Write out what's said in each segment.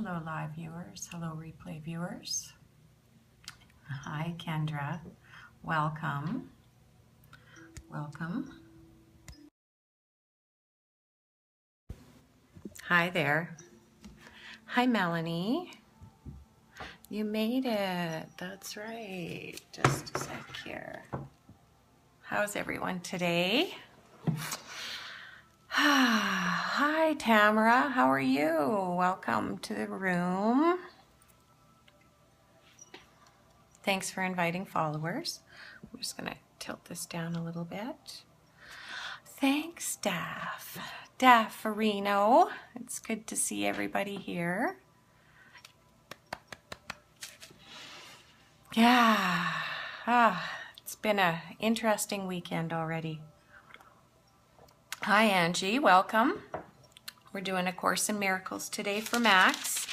Hello live viewers, hello replay viewers. Hi Kendra, welcome, welcome. Hi there. Hi Melanie, you made it, that's right. Just a sec here. How's everyone today? Hi Tamara, how are you? Welcome to the room. Thanks for inviting followers. I'm just gonna tilt this down a little bit. Thanks, Daff. Daffarino. It's good to see everybody here. Yeah, it's been an interesting weekend already. Hi, Angie. Welcome. We're doing A Course in Miracles today for Max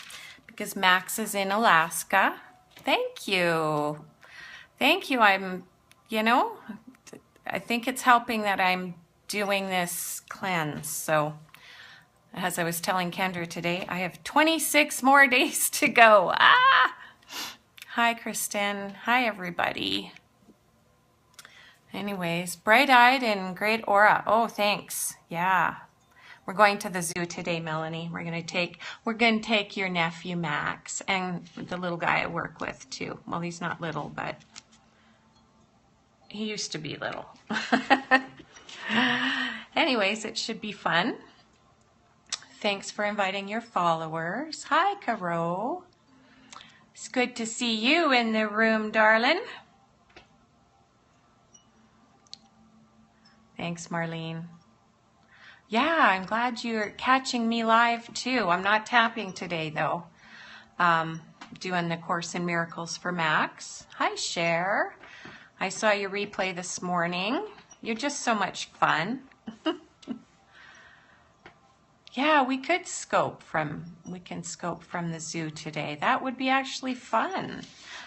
because Max is in Alaska. Thank you. Thank you. I think it's helping that I'm doing this cleanse. So as I was telling Kendra today, I have 26 more days to go. Hi, Kristen. Hi, everybody. Anyways, bright-eyed and great aura. Oh, thanks. Yeah. We're going to the zoo today, Melanie. We're gonna take your nephew Max and the little guy I work with too. Well, he's not little, but he used to be little. Anyways, it should be fun. Thanks for inviting your followers. Hi, Caro. It's good to see you in the room, darling. Thanks, Marlene. Yeah, I'm glad you're catching me live too. I'm not tapping today though. Doing the Course in Miracles for Max. Hi, Cher. I saw your replay this morning. You're just so much fun. Yeah, we can scope from the zoo today. That would be actually fun.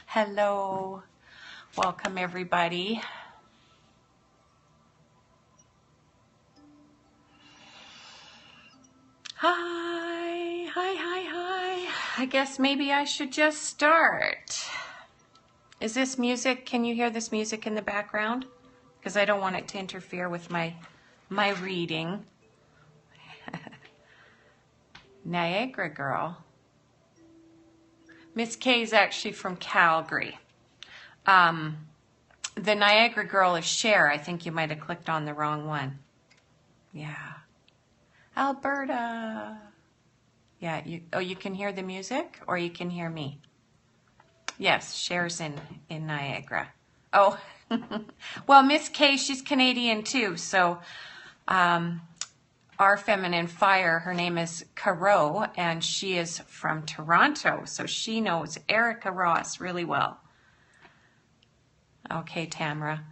Hello. Welcome everybody. Hi, hi, hi, hi. I guess maybe I should just start. Is this music, can you hear this music in the background? Because I don't want it to interfere with my reading. Niagara girl. Miss K is actually from Calgary. The Niagara girl is Cher. I think you might have clicked on the wrong one. Yeah. Alberta. Yeah, you can hear the music or you can hear me. Yes, Cher's in Niagara. Oh, well, Miss K, she's Canadian too. So our feminine fire, her name is Caro, and she is from Toronto. So she knows Erica Ross really well. Okay, Tamara.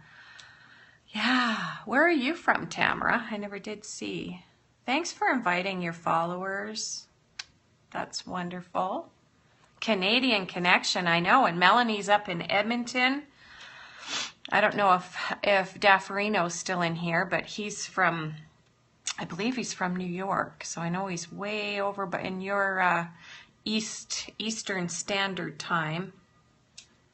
Yeah, where are you from, Tamara? I never did see. Thanks for inviting your followers. That's wonderful. Canadian connection, I know. And Melanie's up in Edmonton. I don't know if Daffarino's still in here, but he's from, I believe he's from New York. So I know he's way over but in your Eastern Standard Time.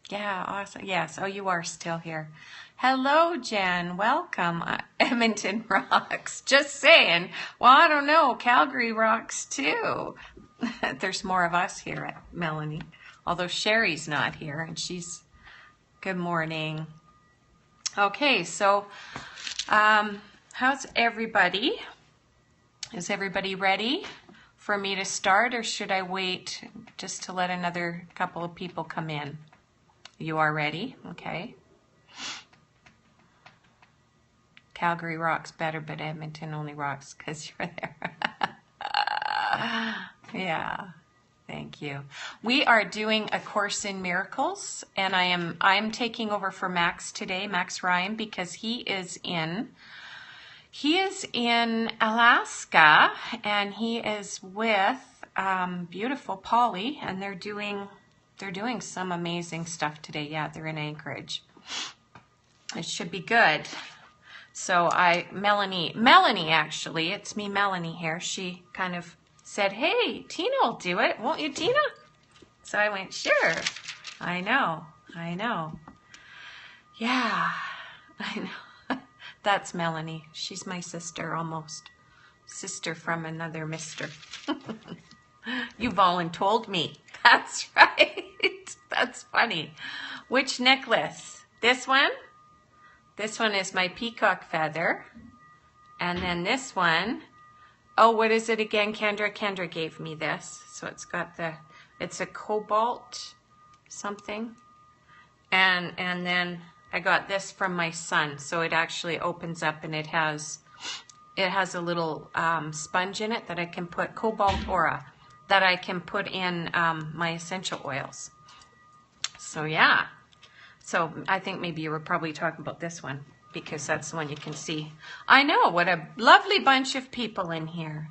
Yeah, awesome. Yes, oh, you are still here. Hello, Jen. Welcome. Edmonton rocks. Just saying. Well, I don't know. Calgary rocks too. There's more of us here at Melanie. Although Sherry's not here and she's... Good morning. Okay, so how's everybody? Is everybody ready for me to start, or should I wait just to let another couple of people come in? You are ready? Okay. Calgary rocks better, but Edmonton only rocks because you're there. Yeah, thank you. We are doing A Course in Miracles, and I'm taking over for Max today, Max Ryan, because he is in Alaska, and he is with beautiful Polly, and they're doing some amazing stuff today. Yeah, they're in Anchorage. It should be good. So Melanie, actually, it's me, Melanie here. She kind of said, hey, Tina will do it. Won't you, Tina? So I went, sure. I know. Yeah, I know. That's Melanie. She's my sister almost. Sister from another mister. You voluntold me. That's right. That's funny. Which necklace? This one? This one is my peacock feather. And then this one, oh, what is it again? Kendra gave me this. So it's got it's a cobalt something. And then I got this from my son. So it actually opens up and it has a little sponge in it that I can put, cobalt aura, that I can put in my essential oils. So yeah. So I think maybe you were probably talking about this one because that's the one you can see. I know, what a lovely bunch of people in here.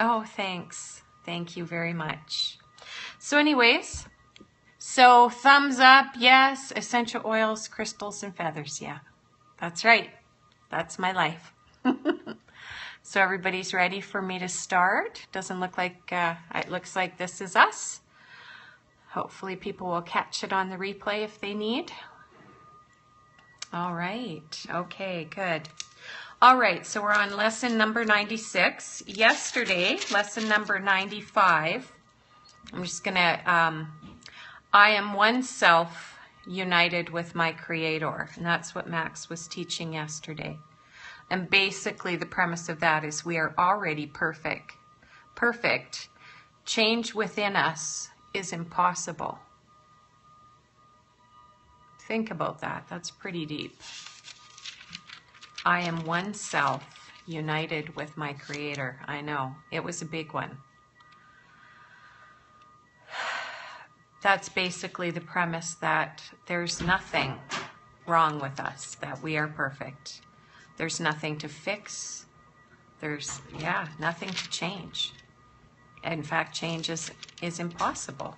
Oh, thanks. Thank you very much. So anyways, so thumbs up, yes, essential oils, crystals, and feathers. Yeah, that's right. That's my life. So everybody's ready for me to start. Doesn't look like, it looks like this is us. Hopefully people will catch it on the replay if they need. All right. Okay, good. All right, so we're on lesson number 96. Yesterday, lesson number 95. I'm just going to, I am one self united with my Creator. And that's what Max was teaching yesterday. And basically the premise of that is we are already perfect. Perfect. Change within us is impossible. Think about that. That's pretty deep. I am one self united with my Creator. I know. It was a big one. That's basically the premise that there's nothing wrong with us, that we are perfect. There's nothing to fix. There's, nothing to change. In fact, change is impossible.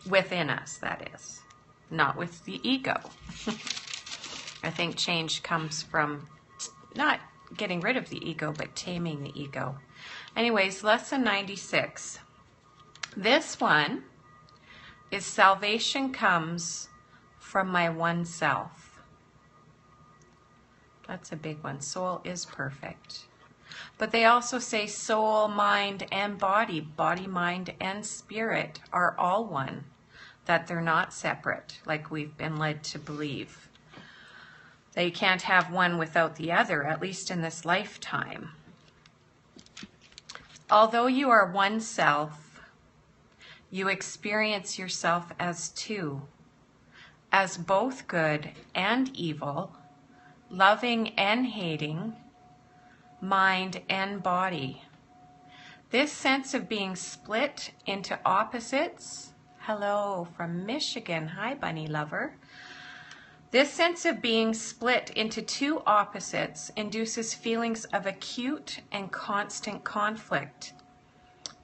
Within us, that is. Not with the ego. I think change comes from not getting rid of the ego, but taming the ego. Anyways, lesson 96. This one is salvation comes from my one self. That's a big one. Soul is perfect. But they also say soul, mind, and body. Body, mind, and spirit are all one. That they're not separate, like we've been led to believe. They can't have one without the other, at least in this lifetime. Although you are one self, you experience yourself as two, as both good and evil, loving and hating, mind and body. This sense of being split into opposites, hello from Michigan, hi bunny lover. This sense of being split into two opposites induces feelings of acute and constant conflict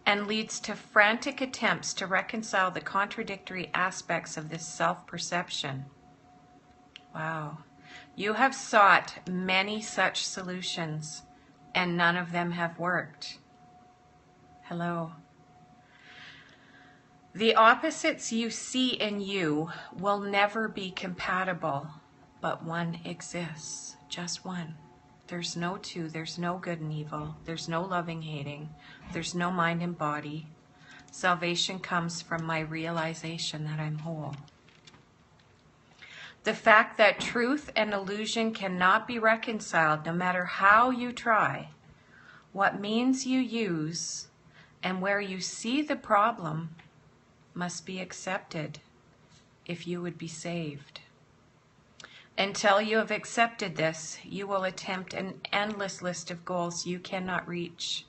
and leads to frantic attempts to reconcile the contradictory aspects of this self-perception. Wow. You have sought many such solutions, and none of them have worked. Hello. The opposites you see in you will never be compatible, but one exists, just one. There's no two, there's no good and evil, there's no loving, hating, there's no mind and body. Salvation comes from my realization that I'm whole. The fact that truth and illusion cannot be reconciled no matter how you try, what means you use, and where you see the problem must be accepted if you would be saved. Until you have accepted this, you will attempt an endless list of goals you cannot reach.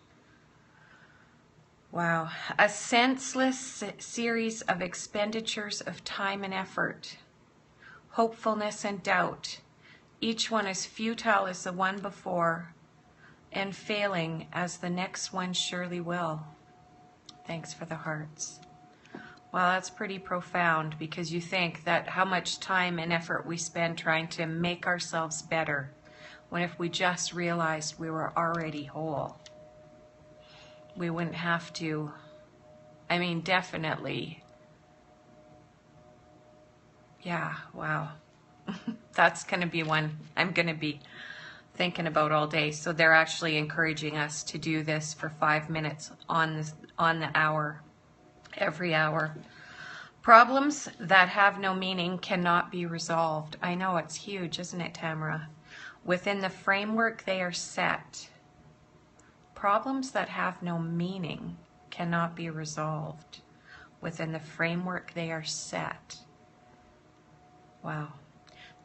Wow, a senseless series of expenditures of time and effort. Hopefulness and doubt, each one as futile as the one before, and failing as the next one surely will. Thanks for the hearts. Well, that's pretty profound because you think that how much time and effort we spend trying to make ourselves better, when if we just realized we were already whole. we wouldn't have to, I mean, definitely. Yeah, wow. That's going to be one I'm going to be thinking about all day. So they're actually encouraging us to do this for 5 minutes on the hour, every hour. Problems that have no meaning cannot be resolved. I know, it's huge, isn't it, Tamara? Within the framework they are set. Problems that have no meaning cannot be resolved. Within the framework they are set. Wow.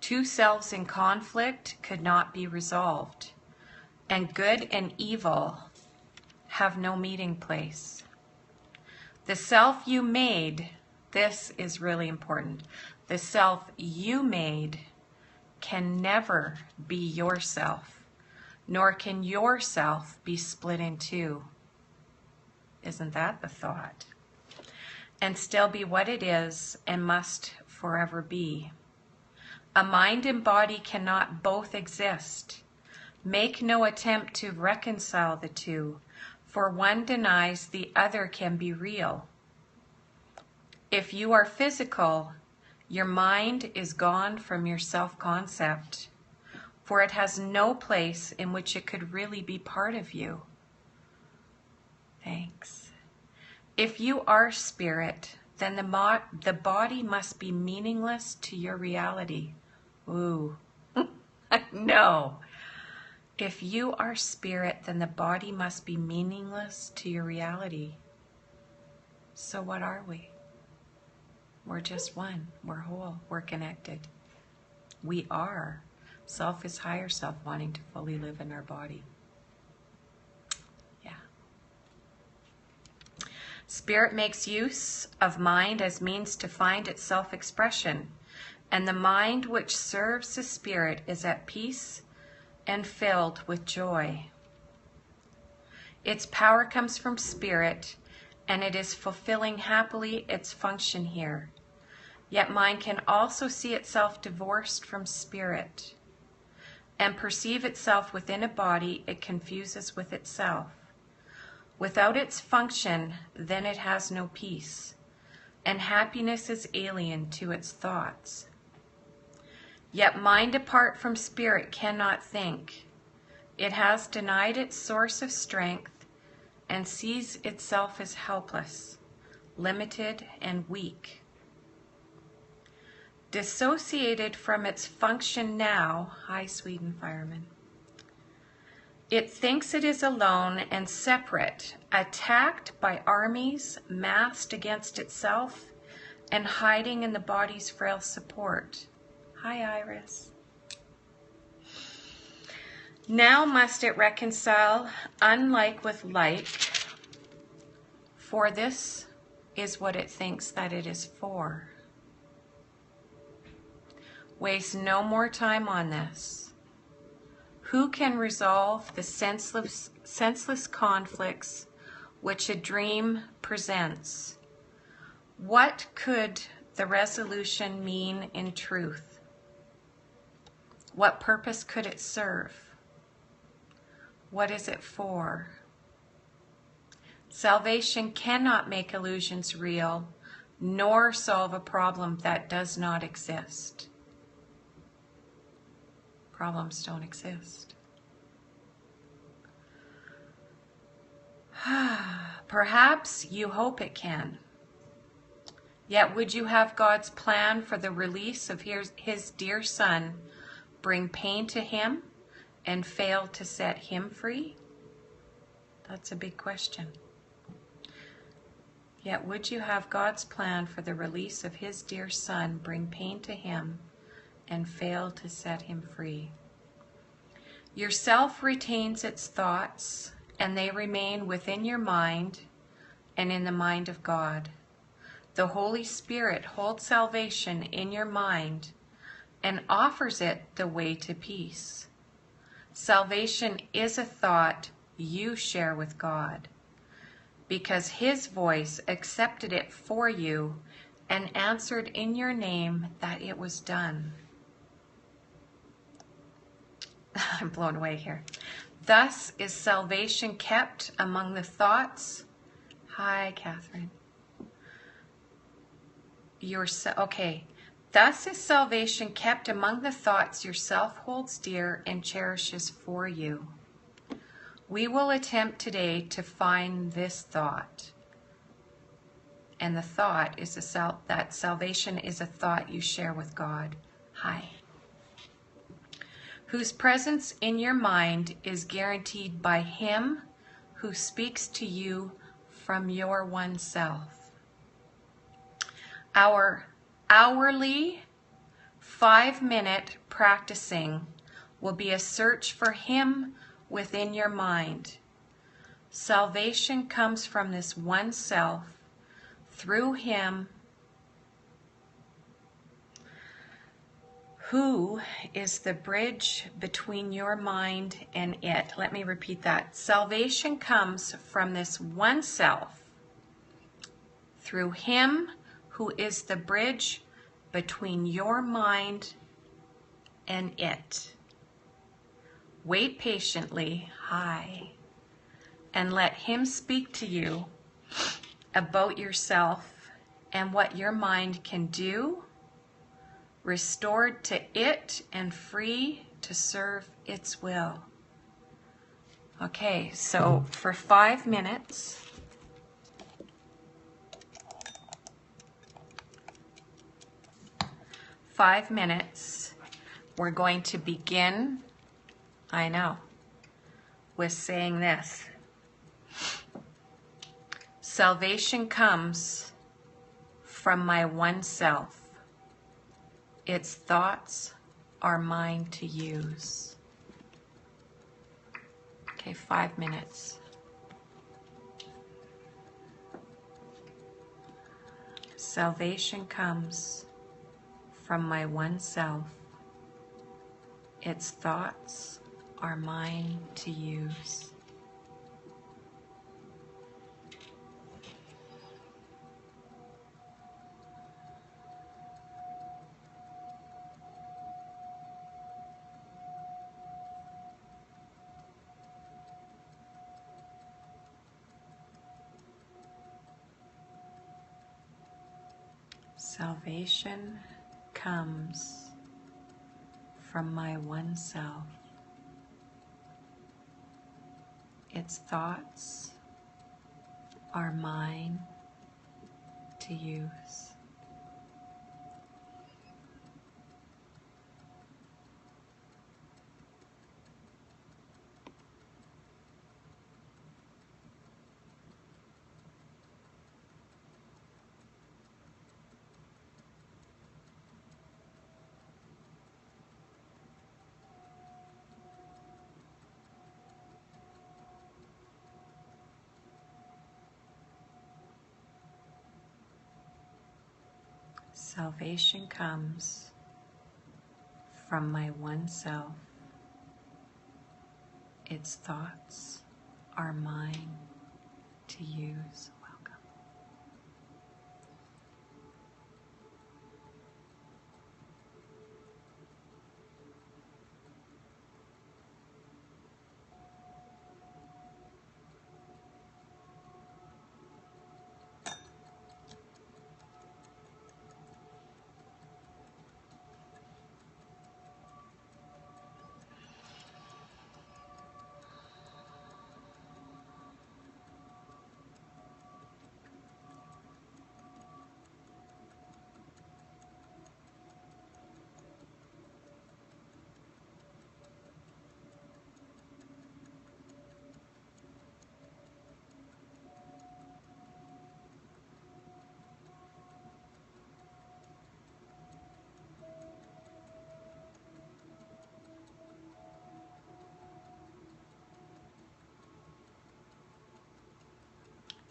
Two selves in conflict could not be resolved. And good and evil have no meeting place. The self you made, this is really important. The self you made can never be yourself, nor can yourself be split in two. Isn't that the thought? And still be what it is and must forever be. A mind and body cannot both exist. Make no attempt to reconcile the two, for one denies the other can be real. If you are physical, your mind is gone from your self-concept, for it has no place in which it could really be part of you. Thanks. If you are spirit, then the body must be meaningless to your reality. Ooh, no. If you are spirit, then the body must be meaningless to your reality. So what are we? We're just one. We're whole. We're connected. We are. Self is higher self wanting to fully live in our body. Yeah. Spirit makes use of mind as means to find its self-expression, and the mind which serves the spirit is at peace and filled with joy. Its power comes from spirit, and it is fulfilling happily its function here. Yet mind can also see itself divorced from spirit, and perceive itself within a body it confuses with itself. Without its function, then it has no peace, and happiness is alien to its thoughts. Yet mind apart from spirit cannot think. It has denied its source of strength and sees itself as helpless, limited, and weak. Dissociated from its function now, hi Sweden fireman, it thinks it is alone and separate, attacked by armies, massed against itself, and hiding in the body's frail support. Hi, Iris. Now must it reconcile unlike with like, for this is what it thinks that it is for. Waste no more time on this. Who can resolve the senseless conflicts which a dream presents? What could the resolution mean in truth? What purpose could it serve? What is it for? Salvation cannot make illusions real, nor solve a problem that does not exist. Problems don't exist. Perhaps you hope it can. Yet would you have God's plan for the release of his dear Son bring pain to him and fail to set him free? That's a big question. Yet would you have God's plan for the release of his dear Son bring pain to him and fail to set him free? Yourself retains its thoughts, and they remain within your mind and in the mind of God. The Holy Spirit holds salvation in your mind and offers it the way to peace. Salvation is a thought you share with God, because his voice accepted it for you and answered in your name that it was done. I'm blown away here. Thus is salvation kept among the thoughts. Hi, Catherine. Okay. Thus is salvation kept among the thoughts yourself holds dear and cherishes for you. We will attempt today to find this thought. And the thought is that salvation is a thought you share with God. Hi. Whose presence in your mind is guaranteed by Him who speaks to you from your one self. Our hourly 5-minute practicing will be a search for Him within your mind. Salvation comes from this one self through Him who is the bridge between your mind and it. Let me repeat that. Salvation comes from this one self through Him who is the bridge between your mind and it. Wait patiently, hi, and let Him speak to you about yourself and what your mind can do, restored to it and free to serve its will. Okay, so for 5 minutes, we're going to begin, I know, with saying this. Salvation comes from my one self. Its thoughts are mine to use. Okay, 5 minutes. Salvation comes from my one self. Its thoughts are mine to use. Salvation comes from my one self. Its thoughts are mine to use. Salvation comes from my one self. Its thoughts are mine to use. Welcome.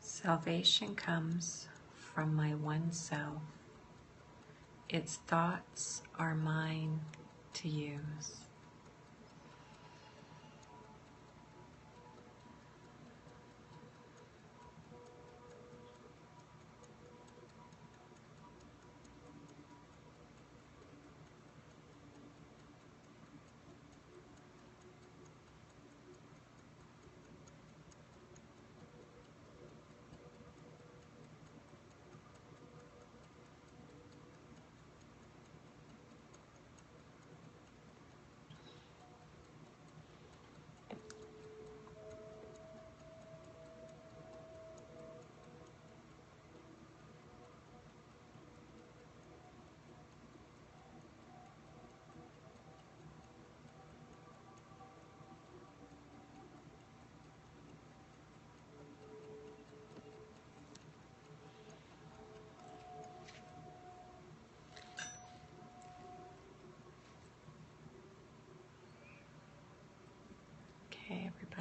Salvation comes from my one self. Its thoughts are mine to use.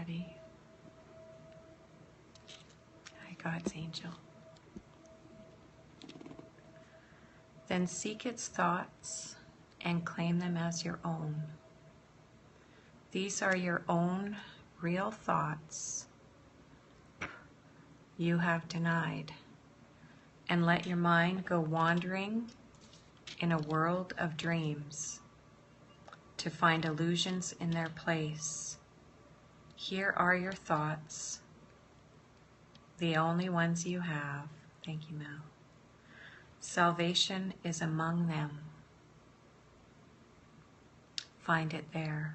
everybody. Hi, God's angel. Then seek its thoughts and claim them as your own. These are your own real thoughts you have denied, and let your mind go wandering in a world of dreams to find illusions in their place. Here are your thoughts, the only ones you have. Thank you, Mel. Salvation is among them. Find it there.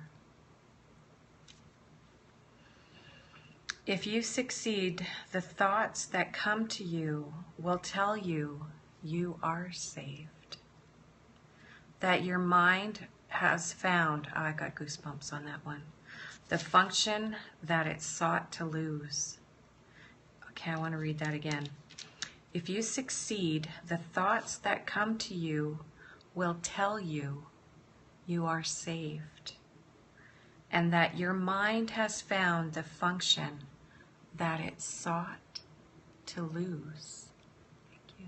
If you succeed, the thoughts that come to you will tell you you are saved. That your mind has found, I got goosebumps on that one, the function that it sought to lose. Okay, I want to read that again. If you succeed, the thoughts that come to you will tell you you are saved, and that your mind has found the function that it sought to lose. Thank you.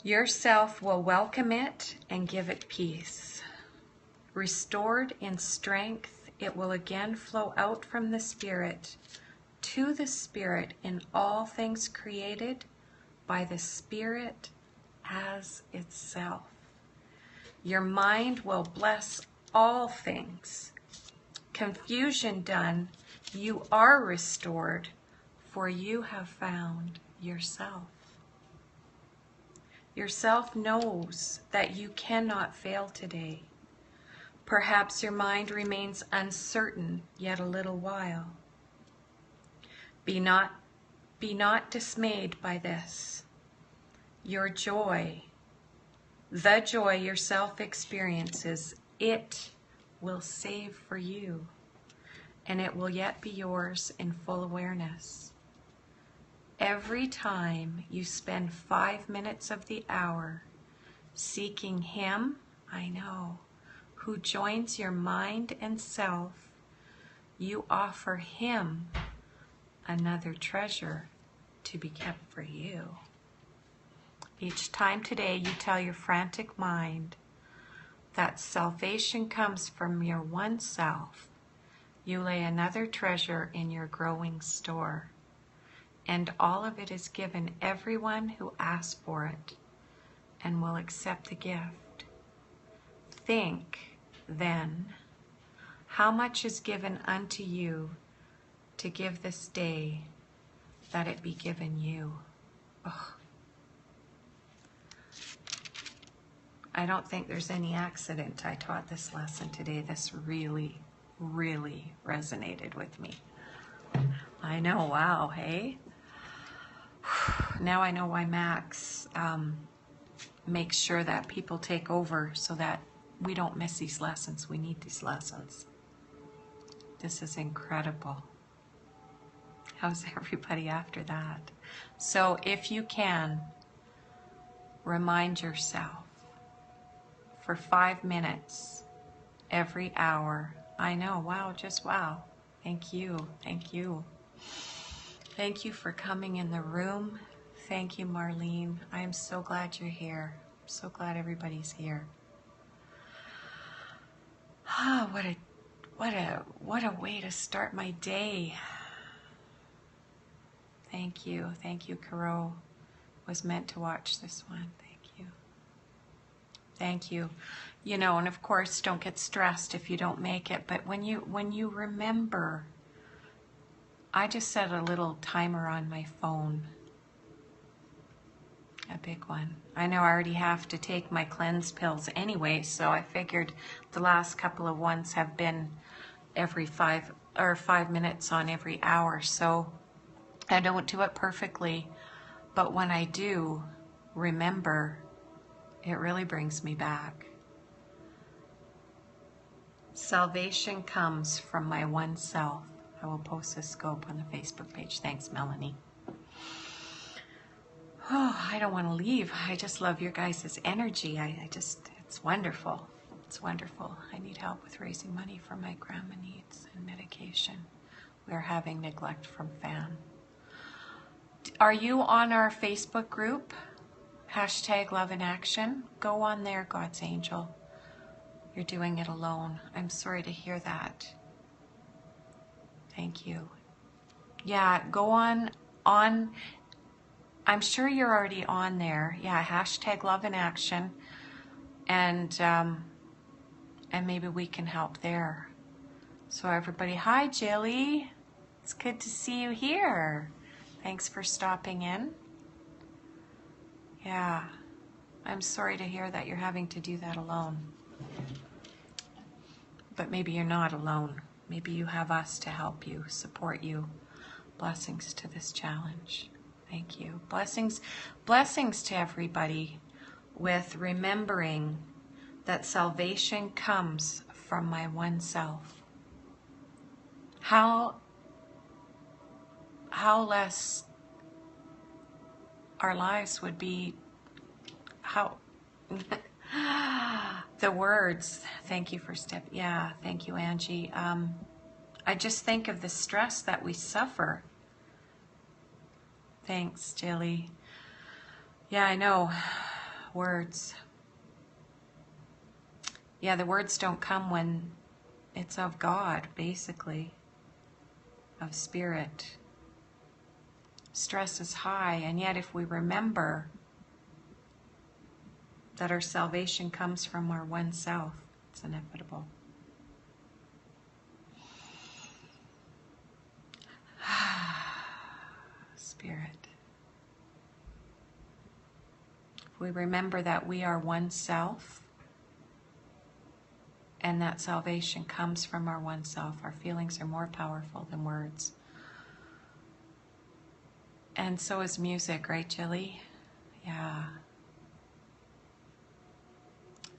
Yourself will welcome it and give it peace. Restored in strength, it will again flow out from the Spirit to the Spirit in all things created by the Spirit as itself. Your mind will bless all things. Confusion done, you are restored, for you have found yourself. Yourself knows that you cannot fail today. Perhaps your mind remains uncertain yet a little while. Be not dismayed by this. Your joy, the joy yourself experiences, it will save for you, and it will yet be yours in full awareness. Every time you spend 5 minutes of the hour seeking Him, I know, who joins your mind and self, you offer Him another treasure to be kept for you. Each time today you tell your frantic mind that salvation comes from your one self, you lay another treasure in your growing store, and all of it is given everyone who asks for it and will accept the gift. Think, then, how much is given unto you to give this day, that it be given you. Oh. I don't think there's any accident I taught this lesson today. This really, really resonated with me. I know, wow, hey? Now I know why Max makes sure that people take over so that we don't miss these lessons. We need these lessons. This is incredible. How's everybody after that? So if you can, remind yourself for 5 minutes every hour. I know, wow, just wow. Thank you, thank you. Thank you for coming in the room. Thank you, Marlene. I am so glad you're here. I'm so glad everybody's here. Ah, what a way to start my day. Thank you, Caro. Was meant to watch this one. Thank you. You know, and of course, don't get stressed if you don't make it. But when you remember, I just set a little timer on my phone. A big one. I know I already have to take my cleanse pills anyway, so I figured the last couple of ones have been every 5 minutes on every hour. So I don't do it perfectly, but when I do remember, it really brings me back. Salvation comes from my one self. I will post this scope on the Facebook page. Thanks, Melanie. Oh, I don't want to leave. I just love your guys' energy. It's wonderful. It's That's wonderful. I need help with raising money for my grandma needs and medication. We're having neglect from Fan. Are you on our Facebook group? Hashtag Love in Action. Go on there, God's Angel. You're doing it alone. I'm sorry to hear that. Thank you. Yeah, go on. I'm sure you're already on there. Yeah, hashtag Love in Action. And maybe we can help there. So everybody, hi Jilly. It's good to see you here. Thanks for stopping in. Yeah, I'm sorry to hear that you're having to do that alone. But maybe you're not alone. Maybe you have us to help you, support you. Blessings to this challenge. Thank you. Blessings to everybody with remembering that salvation comes from my one self. How less our lives would be, how the words, thank you for thank you, Angie. I just think of the stress that we suffer. Thanks, Jilly. Yeah, I know. Words. Yeah, the words don't come when it's of God, basically, of spirit. Stress is high, and yet if we remember that our salvation comes from our one self, it's inevitable. Spirit. If we remember that we are one self, and that salvation comes from our one self, our feelings are more powerful than words. And so is music, right, Jilly? Yeah.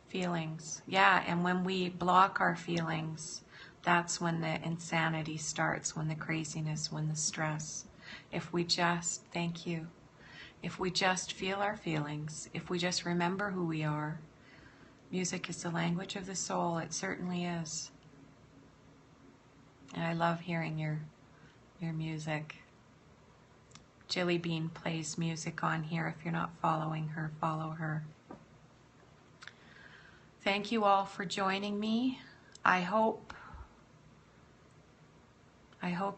Feelings. Yeah, and when we block our feelings, that's when the insanity starts, when the craziness, when the stress. If we just, thank you, if we just feel our feelings, if we just remember who we are, music is the language of the soul. It certainly is. And I love hearing your music. Jilly Bean plays music on here. If you're not following her, follow her. Thank you all for joining me. I hope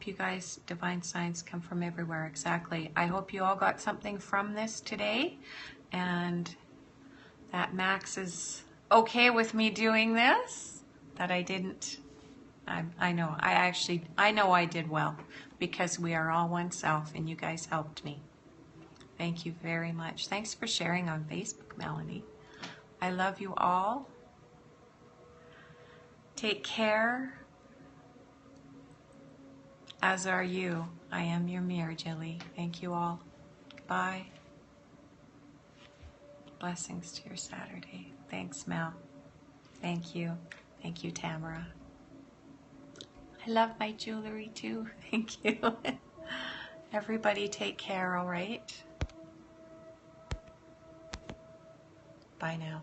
you guys, divine signs come from everywhere, exactly. I hope you all got something from this today, and that Max is okay with me doing this, that I didn't, I know I did well, because we are all one self, and you guys helped me. Thank you very much. Thanks for sharing on Facebook, Melanie. I love you all. Take care. As are you. I am your mirror, Jilly. Thank you all. Bye. Blessings to your Saturday. Thanks, Mel. Thank you. Thank you, Tamara. I love my jewelry too. Thank you. Everybody take care, all right? Bye now.